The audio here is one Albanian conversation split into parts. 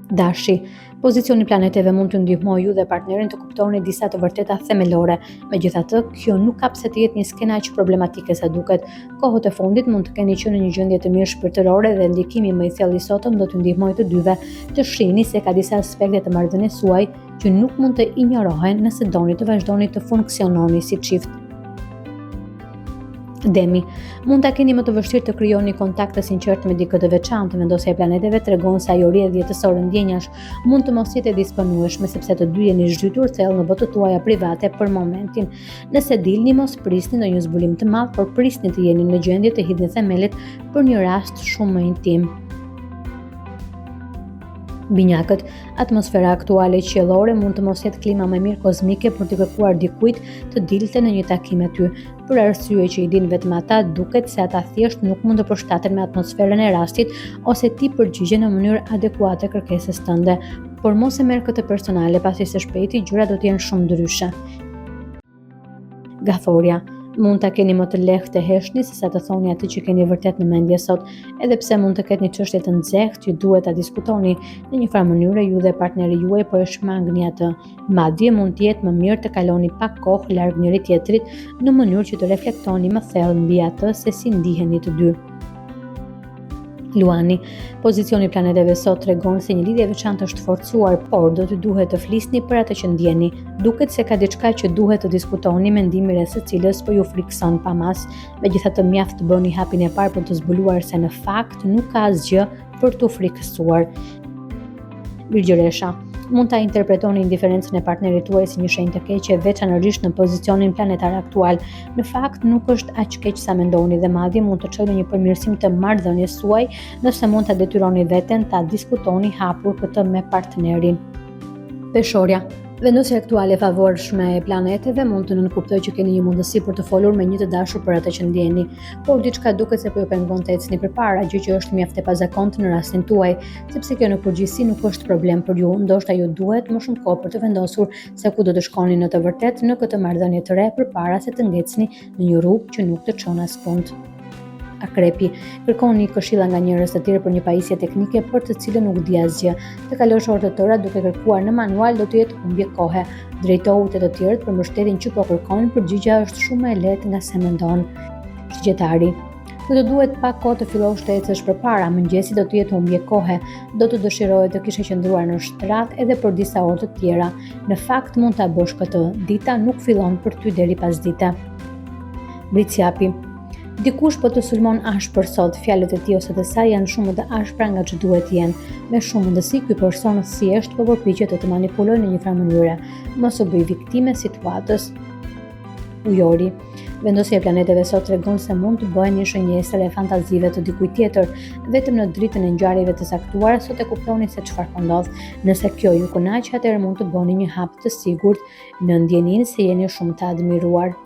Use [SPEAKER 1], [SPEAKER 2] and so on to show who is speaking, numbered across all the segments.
[SPEAKER 1] Dashi, pozicioni i planeteve mund të ndihmojë ju dhe partnerin të kuptoni disa të vërteta themelore. Megjithatë, kjo nuk ka pse të jetë një skenë aq problematike sa duket. Kohët e fundit mund të keni qenë në një gjendje të mirë shpirtërore dhe ndikimi më i thellë i sotëm do t'ju ndihmojë të dyve të shihni se ka disa aspekte të marrëdhënies suaj që nuk mund të injorohen nëse doni të vazhdoni të funksiononi si çift. Demi, mund ta keni më të vështirë të krijoni kontakt të sinqert me dikë të veçantë. Vendosja e planeteve tregon se ajo rrjedhë jetësore ndjenjash mund të mos jetë e disponueshme sepse të dy jeni zhytur thellë në botët tuaja private për momentin. Nëse dilni, mos prisni ndonjë zbulim të madh, por prisni të jeni në gjendje të hidhni themelit për një rast shumë më intim. Binjakët, atmosfera aktuale qiellore mund të mos jetë klima më mirë kozmike për të kërkuar dikujt të dilte në një takim me ty. Për arsye që i din vetëm ata, duket se ata thjesht nuk mund të përshtaten me atmosferën e rastit ose ti përgjigje në mënyrë adekuate kërkesës tënde. Por mos e merr këtë personale, pasi së shpejti gjërat do të jenë shumë ndryshe. Gathorja, mund ta keni më të lehtë të heshni sesa të thoni atë që keni vërtet në mendje sot, edhe pse mund të ketë një çështje të nxehtë që duhet ta diskutoni në një farë mënyre ju dhe partneri juaj, po e shmangni atë. Madje mund të jetë më mirë të kaloni pak kohë larg njëri tjetrit në mënyrë që të reflektoni më thellë mbi atë se si ndiheni të dy. Luani, pozicioni i planeteve sot tregon se një lidhje e veçantë është forcuar, por do të duhet të flisni për atë që ndjeni. Duket se ka diçka që duhet të diskutoni, mendimi rreth së cilës po ju frikson pamas. Megjithatë, mjaft të bëni hapin e parë për të zbuluar se në fakt nuk ka asgjë për t'u frikësuar. Virgjëresha, mund ta interpretoni indiferencën e partnerit tuaj si një shenjë të keqe, veçanërisht në pozicionin planetar aktual. Në fakt nuk është aq keq sa mendoni dhe madje mund të çojë në një përmirësim të marrëdhënies suaj nëse mund ta detyroni veten ta diskutoni hapur këtë me partnerin. Peshorja, vendosja aktuale e favorshme e planeteve mund të nënkuptojë që keni një mundësi për të folur me një të dashur për atë që ndjeni, por diçka duket se po ju pengon të ecni përpara, gjë që është mjaft e pazakontë në rastin tuaj, sepse kjo në përgjithësi nuk është problem për ju. Ndoshta ju duhet më shumë kohë për të vendosur se ku do të shkoni në të vërtetë në këtë marrëdhënie të re përpara se të ngecni në një rrugë që nuk të çon askund. Akrepi, kërkoni këshilla nga njerëz të tjerë për një pajisje teknike për të cilën nuk di asgjë. Të kalosh orë të tëra duke kërkuar në manual do të jetë humbje kohe. Drejtohu te të tjerët për mbështetjen që po kërkojnë, përgjigjja është shumë më e lehtë nga se mendon. Shigjetari, do të duhet pak kohë të fillosh të ecësh përpara, mëngjesi do të jetë humbje kohe. Do të dëshiroje të kishe qëndruar në shtrat edhe për disa orë të tjera. Në fakt mund ta bësh këtë. Dita nuk fillon për ty deri pasdite. Britsjapi, dikush po të sulmon ashpër sot, fjalët e tij ose të saj janë shumë më të ashpra nga që duhet jenë. Me shumë mundësi ky person thjesht po përpiqet të të manipulojë në një farë mënyre. Mos u bëj viktime situatës. Ujori, vendosja e planeteve sot tregon se mund të bëhen një shënjesër e fantazive të dikujt tjetër. Vetëm në dritën e ngjarjeve të saktuara sot e kuptoni se çfarë po ndodh. Nëse kjo ju kënaq, atëherë mund të bëni një hap të sigurt në ndjeninë se jeni shumë të admiruar.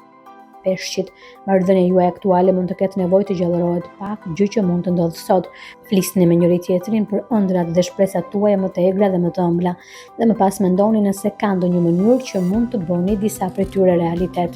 [SPEAKER 1] Peshqit, marrëdhënia juaj aktuale mund të ketë nevojë të gjallërohet pak, gjë që mund të ndodhë sot. Flisni me njëri tjetrin për ëndrat dhe shpresat tuaja më të egra dhe më të ëmbla, dhe më pas mendoni nëse ka ndonjë mënyrë që mund të bëni disa prej tyre realitet.